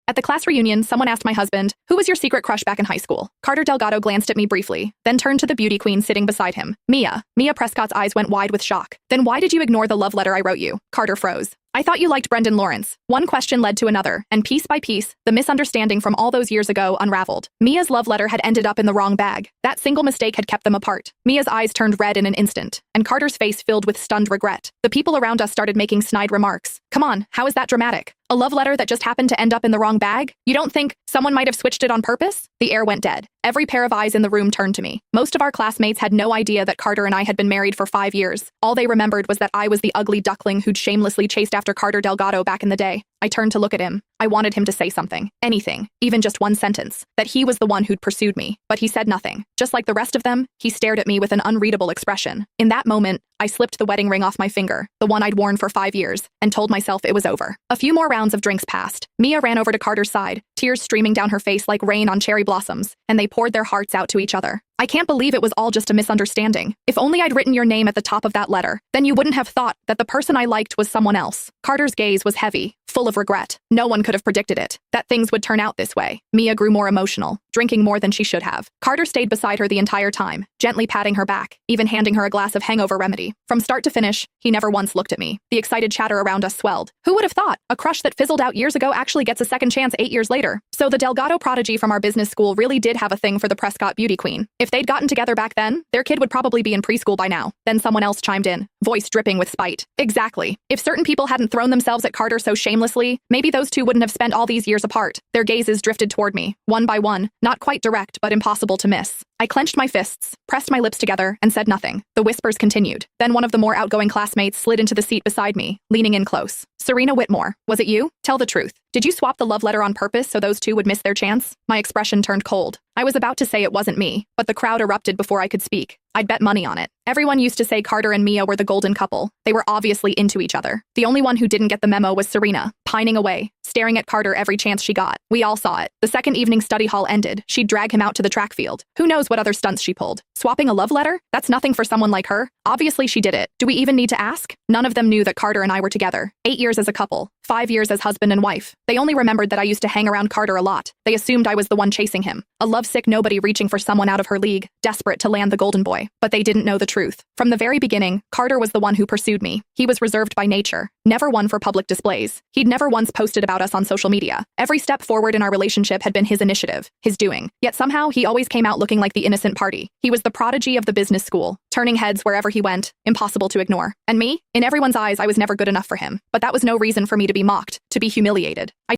At the class reunion, someone asked my husband, "Who was your secret crush back in high school?" Carter Delgado glanced at me briefly, then turned to the beauty queen sitting beside him, Mia. Mia Prescott's eyes went wide with shock. "Then why did you ignore the love letter I wrote you?" Carter froze. "I thought you liked Brendan Lawrence." One question led to another, and piece by piece, the misunderstanding from all those years ago unraveled. Mia's love letter had ended up in the wrong bag. That single mistake had kept them apart. Mia's eyes turned red in an instant, and Carter's face filled with stunned regret. The people around us started making snide remarks. "Come on, how is that dramatic? A love letter that just happened to end up in the wrong bag? You don't think someone might have switched it on purpose?" The air went dead. Every pair of eyes in the room turned to me. Most of our classmates had no idea that Carter and I had been married for 5 years. All they remembered was that I was the ugly duckling who'd shamelessly chased after Carter Delgado back in the day. I turned to look at him. I wanted him to say something. Anything. Even just one sentence. That he was the one who'd pursued me. But he said nothing. Just like the rest of them, he stared at me with an unreadable expression. In that moment, I slipped the wedding ring off my finger, the one I'd worn for 5 years, and told myself it was over. A few more rounds of drinks passed. Mia ran over to Carter's side, tears streaming down her face like rain on cherry blossoms, and they poured their hearts out to each other. "I can't believe it was all just a misunderstanding. If only I'd written your name at the top of that letter, then you wouldn't have thought that the person I liked was someone else." Carter's gaze was heavy, full of regret. No one could have predicted it, that things would turn out this way. Mia grew more emotional, drinking more than she should have. Carter stayed beside her the entire time, gently patting her back, even handing her a glass of hangover remedy. From start to finish, he never once looked at me. The excited chatter around us swelled. Who would have thought? A crush that fizzled out years ago actually gets a second chance 8 years later. So the Delgado prodigy from our business school really did have a thing for the Prescott beauty queen. If they'd gotten together back then, their kid would probably be in preschool by now. Then someone else chimed in, voice dripping with spite. "Exactly. If certain people hadn't thrown themselves at Carter so shamelessly, maybe those two wouldn't have spent all these years apart." Their gazes drifted toward me, one by one, not quite direct but impossible to miss. I clenched my fists, pressed my lips together, and said nothing. The whispers continued. Then one of the more outgoing classmates slid into the seat beside me, leaning in close. "Serena Whitmore, was it you? Tell the truth. Did you swap the love letter on purpose so those two would miss their chance?" My expression turned cold. I was about to say it wasn't me, but the crowd erupted before I could speak. I'd bet money on it. Everyone used to say Carter and Mia were the golden couple. They were obviously into each other. The only one who didn't get the memo was Serena, pining away, staring at Carter every chance she got. We all saw it. The second evening study hall ended. She'd drag him out to the track field. Who knows what other stunts she pulled? Swapping a love letter? That's nothing for someone like her. Obviously she did it. Do we even need to ask? None of them knew that Carter and I were together. 8 years as a couple. 5 years as husband and wife. They only remembered that I used to hang around Carter a lot. They assumed I was the one chasing him. A lovesick nobody reaching for someone out of her league, desperate to land the golden boy. But they didn't know the truth. From the very beginning, Carter was the one who pursued me. He was reserved by nature, never one for public displays. He'd never once posted about us on social media. Every step forward in our relationship had been his initiative, his doing. Yet somehow, he always came out looking like the innocent party. He was the prodigy of the business school, turning heads wherever he went, impossible to ignore. And me? In everyone's eyes, I was never good enough for him. But that was no reason for me to be mocked, to be humiliated. I